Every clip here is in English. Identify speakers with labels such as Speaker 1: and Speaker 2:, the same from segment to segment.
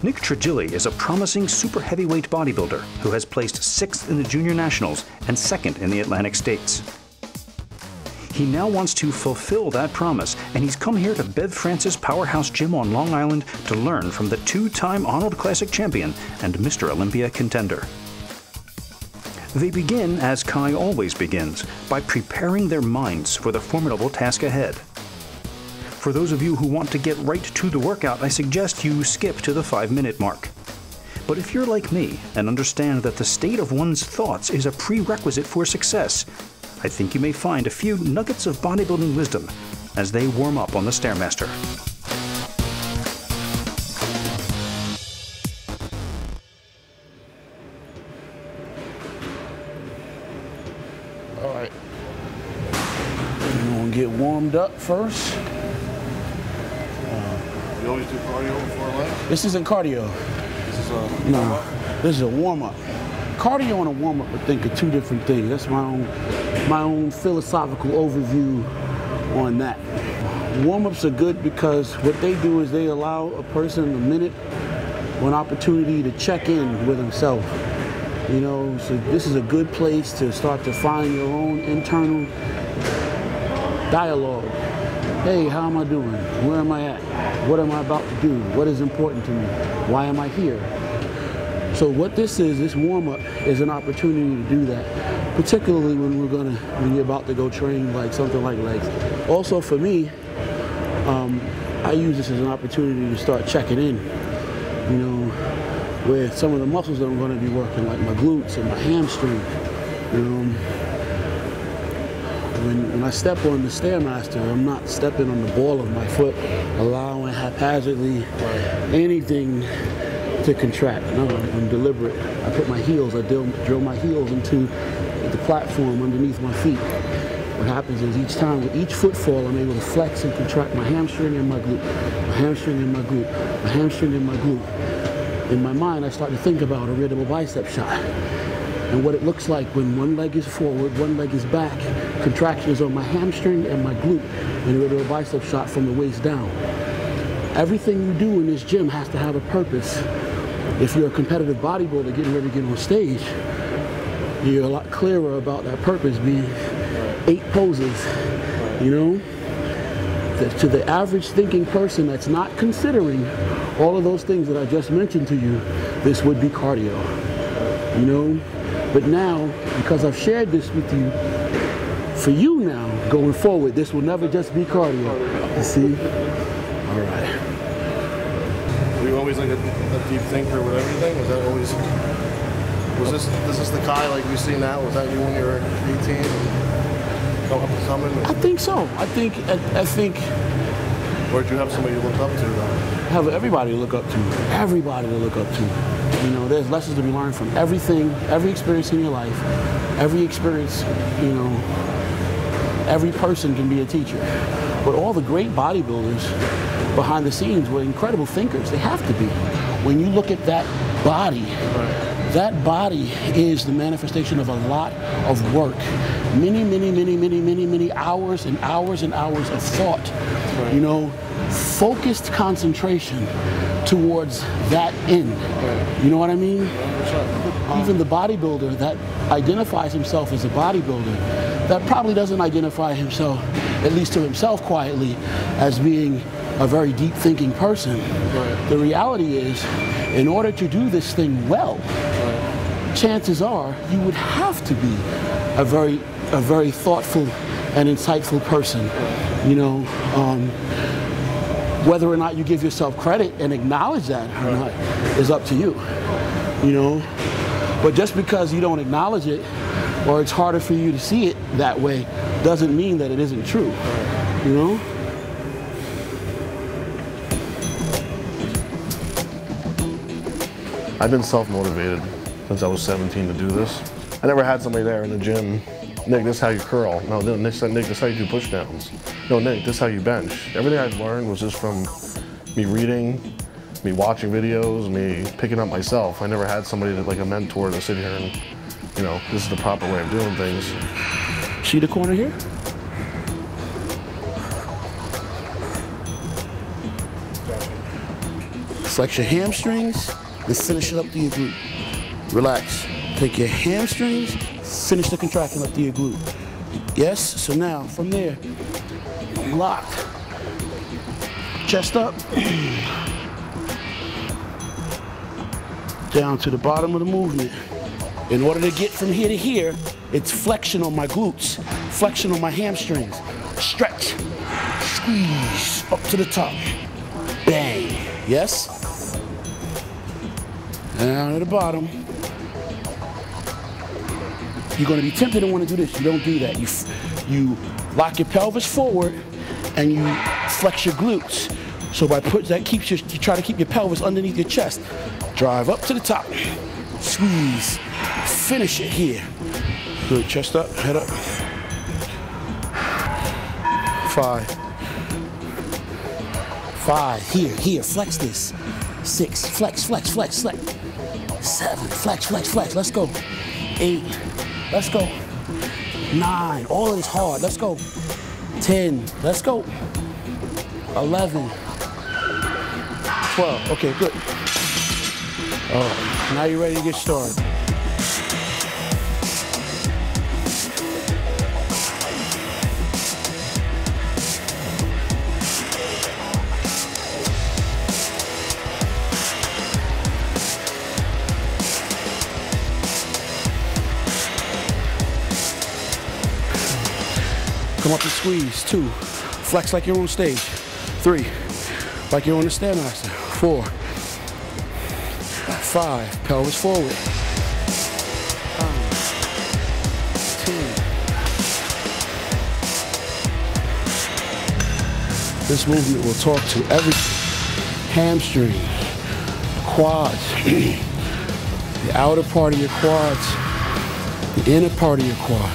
Speaker 1: Nick Trigili is a promising super heavyweight bodybuilder who has placed 6th in the Junior Nationals and 2nd in the Atlantic States. He now wants to fulfill that promise, and he's come here to Bev Francis Powerhouse Gym on Long Island to learn from the 2-time Arnold Classic champion and Mr. Olympia contender. They begin, as Kai always begins, by preparing their minds for the formidable task ahead. For those of you who want to get right to the workout, I suggest you skip to the 5-minute mark. But if you're like me and understand that the state of one's thoughts is a prerequisite for success, I think you may find a few nuggets of bodybuilding wisdom as they warm up on the Stairmaster.
Speaker 2: All right, we're gonna get warmed up first.
Speaker 3: You always do cardio before lunch?
Speaker 2: This isn't cardio.
Speaker 3: This is a
Speaker 2: no. This is a warm-up. Cardio and a warm-up, I think, are two different things. That's my own philosophical overview on that. Warm-ups are good because what they do is they allow a person a minute or an opportunity to check in with himself. You know, so this is a good place to start to find your own internal dialogue. Hey, how am I doing? Where am I at? What am I about to do? What is important to me? Why am I here? So what this is, this warm-up is an opportunity to do that, particularly when you're about to go train like something like legs. Also for me, I use this as an opportunity to start checking in, you know, with some of the muscles that I'm going to be working, like my glutes and my hamstring. You know, when I step on the Stairmaster, I'm not stepping on the ball of my foot, allowing haphazardly anything to contract. No, I'm deliberate. I put my heels, I drill my heels into the platform underneath my feet. What happens is each time, with each footfall, I'm able to flex and contract my hamstring and my glute, my hamstring and my glute, my hamstring and my glute. In my mind, I start to think about a rhythmic bicep shot and what it looks like when one leg is forward, one leg is back, contractions on my hamstring and my glute, and a rhythmic bicep shot from the waist down. Everything you do in this gym has to have a purpose. If you're a competitive bodybuilder getting ready to get on stage, you're a lot clearer about that purpose being 8 poses, you know? To the average thinking person that's not considering all of those things that I just mentioned to you, this would be cardio, you know? But now, because I've shared this with you, for you now, going forward, this will never just be cardio, you see? All right.
Speaker 3: Were you always like a deep thinker with everything? Was that always, this is the Kai like we see now? Was that you when you were 18 and up and coming?
Speaker 2: I think so. I think.
Speaker 3: Or did you have somebody you looked up to though?
Speaker 2: Have everybody to look up to. Everybody to look up to. You know, there's lessons to be learned from everything, every experience in your life, every experience, you know, every person can be a teacher. But all the great bodybuilders behind the scenes were incredible thinkers. They have to be. When you look at that body, that body is the manifestation of a lot of work. Many hours and hours and hours of thought. You know, focused concentration towards that end. You know what I mean? Even the bodybuilder that identifies himself as a bodybuilder, that probably doesn't identify himself, at least to himself quietly, as being a very deep thinking person. The reality is, in order to do this thing well, chances are you would have to be a very thoughtful and insightful person. You know, whether or not you give yourself credit and acknowledge that or not is up to you. You know, but just because you don't acknowledge it, or it's harder for you to see it that way, doesn't mean that it isn't true. You know.
Speaker 3: I've been self-motivated since I was 17 to do this. I never had somebody there in the gym, Nick, this is how you curl. No, Nick, this is how you do push downs. No, Nick, this is how you bench. Everything I've learned was just from me reading, me watching videos, me picking up myself. I never had somebody like a mentor to sit here and, you know, this is the proper way of doing things.
Speaker 2: See the corner here? Flex your hamstrings, and finish it up to your glute. Relax. Take your hamstrings, finish the contraction up to your glute. Yes, so now from there, locked. Chest up. Down to the bottom of the movement. In order to get from here to here, it's flexion on my glutes, flexion on my hamstrings. Stretch, squeeze, up to the top. Bang, yes? Down to the bottom. You're gonna be tempted to wanna do this. You don't do that. You lock your pelvis forward and you flex your glutes. So by that keeps you try to keep your pelvis underneath your chest. Drive up to the top, squeeze, finish it here. Good, chest up, head up. 5, here, flex this. 6, flex. 7, flex, let's go. 8, let's go. 9, all of this hard, let's go. 10, let's go. 11, 12, okay, good. All right, now you're ready to get started. Come up and squeeze. 2, flex like you're on stage. 3, like you're on the Stairmaster. 4, 5, pelvis forward. 10. This movement will talk to everything. Hamstring, quads, the outer part of your quads, the inner part of your quad,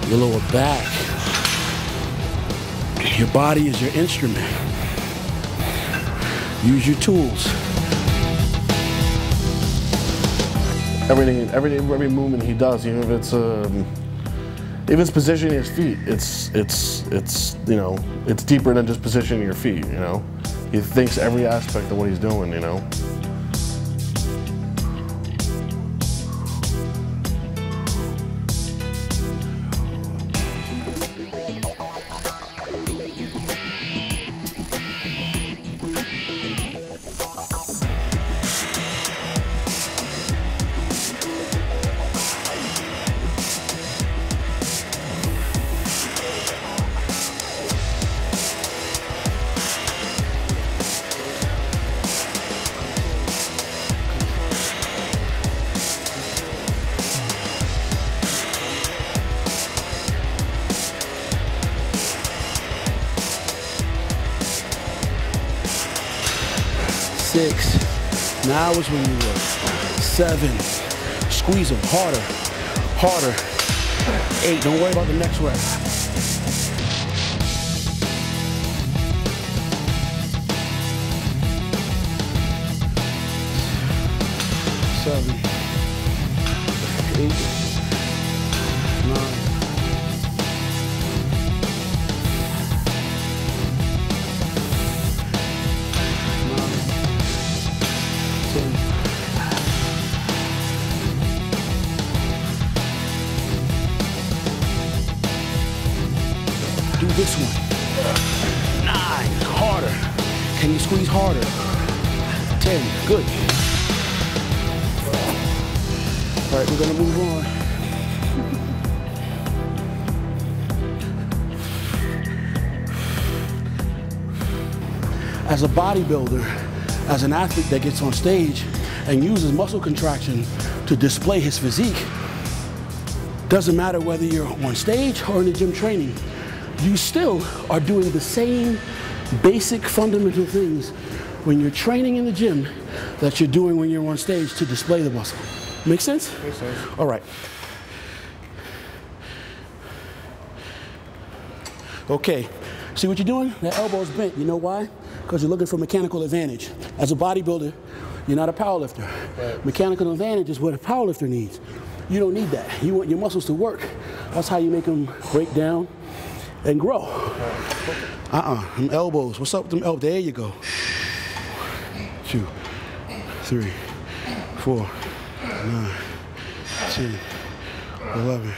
Speaker 2: your lower back. Your body is your instrument. Use your tools.
Speaker 3: Every movement he does, even if it's positioning his feet, it's you know, it's deeper than just positioning your feet. You know, he thinks every aspect of what he's doing. You know.
Speaker 2: Six, now is when you work. 7, squeeze them harder, harder. 8, don't worry about the next rep. 7, 8, 9. Do this one. 9, harder. Can you squeeze harder? 10, good. All right, we're gonna move on. As a bodybuilder, as an athlete that gets on stage and uses muscle contraction to display his physique, doesn't matter whether you're on stage or in the gym training, you still are doing the same basic fundamental things when you're training in the gym that you're doing when you're on stage to display the muscle. Make sense?
Speaker 3: Makes sense.
Speaker 2: All right. Okay, see what you're doing? That elbow's bent. You know why? Because you're looking for mechanical advantage. As a bodybuilder, you're not a powerlifter. Right. Mechanical advantage is what a powerlifter needs. You don't need that. You want your muscles to work. That's how you make them break down and grow. Them elbows. What's up with them elbows? There you go. 2. 3, 4, 9, 10, 11.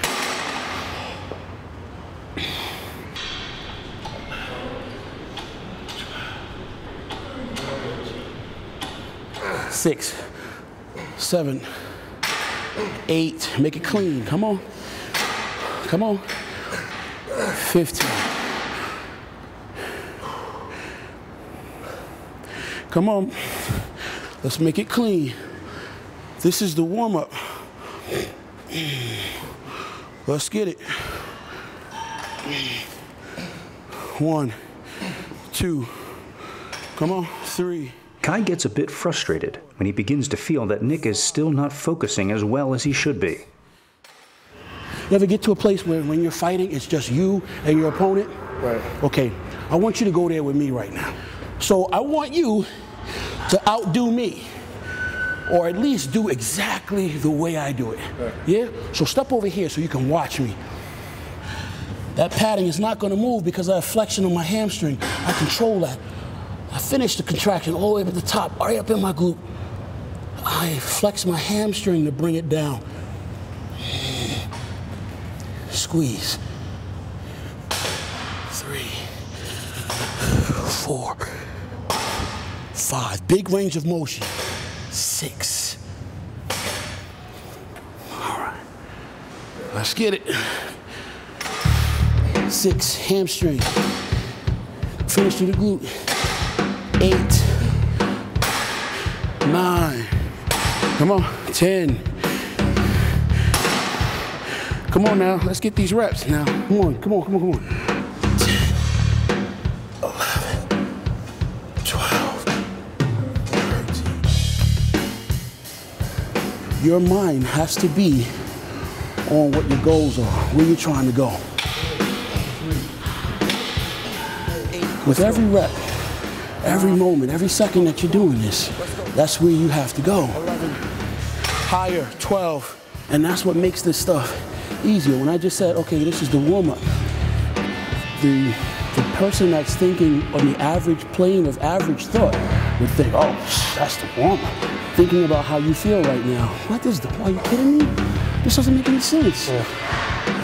Speaker 2: 6, 7, 8. Make it clean. Come on. Come on. 15. Come on. Let's make it clean. This is the warm-up. Let's get it. 1, 2. Come on. 3.
Speaker 1: Kai gets a bit frustrated when he begins to feel that Nick is still not focusing as well as he should be.
Speaker 2: You ever get to a place where when you're fighting, it's just you and your opponent?
Speaker 3: Right.
Speaker 2: Okay, I want you to go there with me right now. So I want you to outdo me, or at least do exactly the way I do it. Right. Yeah? So step over here so you can watch me. That padding is not gonna move because I have flexion on my hamstring. I control that. I finish the contraction all the way up at the top, right up in my glute. I flex my hamstring to bring it down. Squeeze. 3, 4, 5. Big range of motion. 6. All right. Let's get it. 6. Hamstring. Finish through the glute. 8, 9, come on, 10. Come on now, let's get these reps now. Come on, come on, come on, come on. 10, 11, 12, 13. Your mind has to be on what your goals are, where you're trying to go. With every rep, every moment, every second that you're doing this, that's where you have to go. 11, higher, 12, and that's what makes this stuff easier. When I just said, okay, this is the warm-up, the person that's thinking on the average plane of average thought would think, oh, that's the warm-up. Thinking about how you feel right now. What is the, are you kidding me? This doesn't make any sense. Yeah.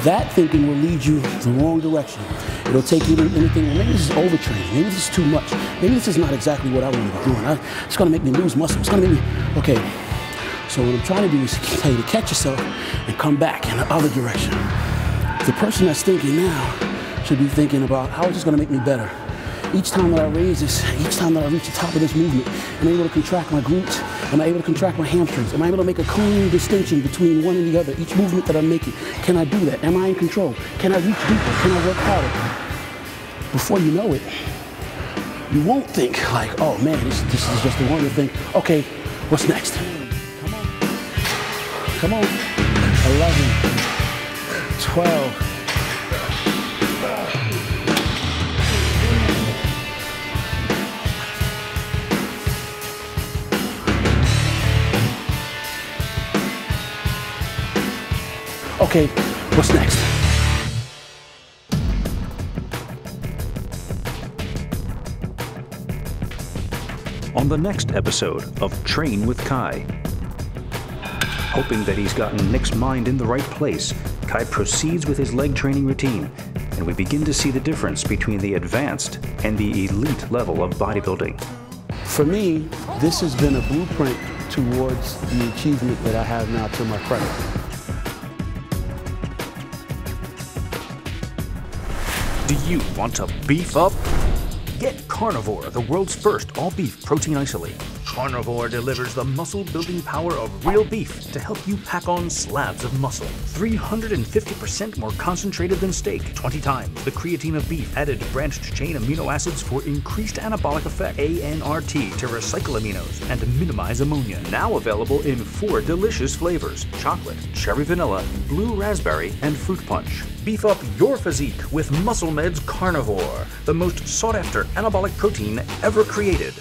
Speaker 2: That thinking will lead you the wrong direction. It'll take you to anything, maybe this is overtraining, maybe this is too much, maybe this is not exactly what I want to be doing. It's gonna make me lose muscle, it's gonna make me, okay. So what I'm trying to do is tell you to catch yourself and come back in the other direction. The person that's thinking now should be thinking about how is this gonna make me better? Each time that I raise this, each time that I reach the top of this movement, am I able to contract my glutes? Am I able to contract my hamstrings? Am I able to make a clean distinction between one and the other? Each movement that I'm making, can I do that? Am I in control? Can I reach deeper? Can I work harder? Before you know it, you won't think like, oh man, this is just the one. You think, okay, what's next? Come on. Come on. 11, 12. Okay, what's next?
Speaker 1: On the next episode of Train with Kai. Hoping that he's gotten Nick's mind in the right place, Kai proceeds with his leg training routine, and we begin to see the difference between the advanced and the elite level of bodybuilding.
Speaker 2: For me, this has been a blueprint towards the achievement that I have now to my credit.
Speaker 1: Do you want to beef up? Get Carnivore, the world's first all-beef protein isolate. Carnivore delivers the muscle-building power of real beef to help you pack on slabs of muscle. 350% more concentrated than steak, 20 times the creatine of beef, added branched-chain amino acids for increased anabolic effect, ANRT to recycle aminos and minimize ammonia. Now available in 4 delicious flavors: chocolate, cherry vanilla, blue raspberry, and fruit punch. Beef up your physique with Muscle Med's Carnivore, the most sought-after anabolic protein ever created.